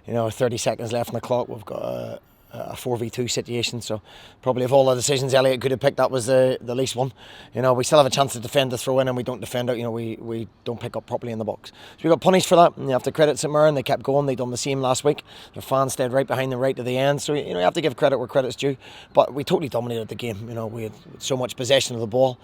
30 seconds left on the clock. We've got a 4v2 situation, so probably of all the decisions Elliot could have picked, that was the least one. We still have a chance to defend the throw in, and we don't defend out. We don't pick up properly in the box, so we got punished for that. And you have to credit St Mirren. They kept going. They done the same last week. Their fans stayed right behind them right to the end, so you have to give credit where credit's due. But we totally dominated the game. We had so much possession of the ball.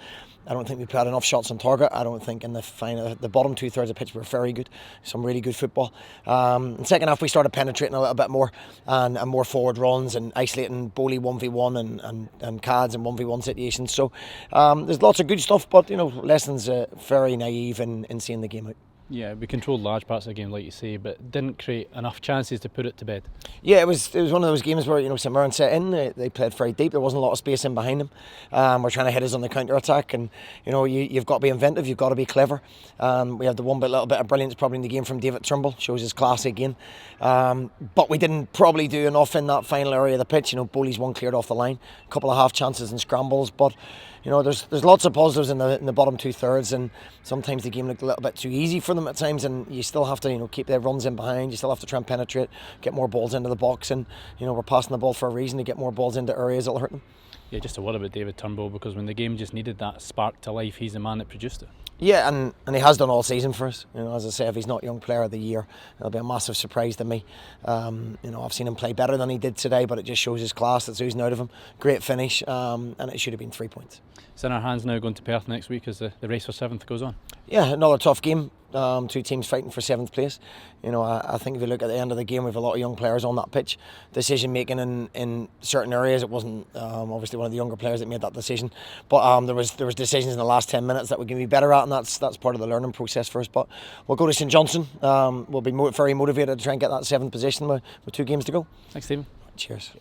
I don't think we put enough shots on target. I don't think in the bottom 2/3 of the pitch we were very good. Some really good football. In the second half we started penetrating a little bit more and more forward runs and isolating Bowley 1v1 and Cads in 1v1 situations. So there's lots of good stuff, but Lesson's very naive in seeing the game out. Yeah, we controlled large parts of the game, like you say, but didn't create enough chances to put it to bed. Yeah, it was one of those games where St Mirren set in. They played very deep. There wasn't a lot of space in behind them. We're trying to hit us on the counter attack, and you've got to be inventive. You've got to be clever. We had the little bit of brilliance probably in the game from David Trimble. Shows his class again. But we didn't probably do enough in that final area of the pitch. Bowley's one cleared off the line. A couple of half chances and scrambles, but. There's lots of positives in the bottom 2/3, and sometimes the game looked a little bit too easy for them at times, and you still have to keep their runs in behind. You still have to try and penetrate, get more balls into the box, and we're passing the ball for a reason to get more balls into areas that'll hurt them. Yeah, just a word about David Turnbull, because when the game just needed that spark to life, he's the man that produced it. Yeah, and he has done all season for us. As I say, if he's not Young Player of the Year, it'll be a massive surprise to me. I've seen him play better than he did today, but it just shows his class that's oozing out of him. Great finish, and it should have been 3 points. It's in our hands now going to Perth next week as the race for 7th goes on. Yeah, another tough game. Two teams fighting for 7th place. I think if you look at the end of the game, we have a lot of young players on that pitch. Decision making in certain areas, it wasn't obviously one of the younger players that made that decision, but there was decisions in the last 10 minutes that we can be better at, and that's part of the learning process for us. But we'll go to St Johnstone. We'll be very motivated to try and get that 7th position with 2 games to go. Thanks, Stephen. Cheers.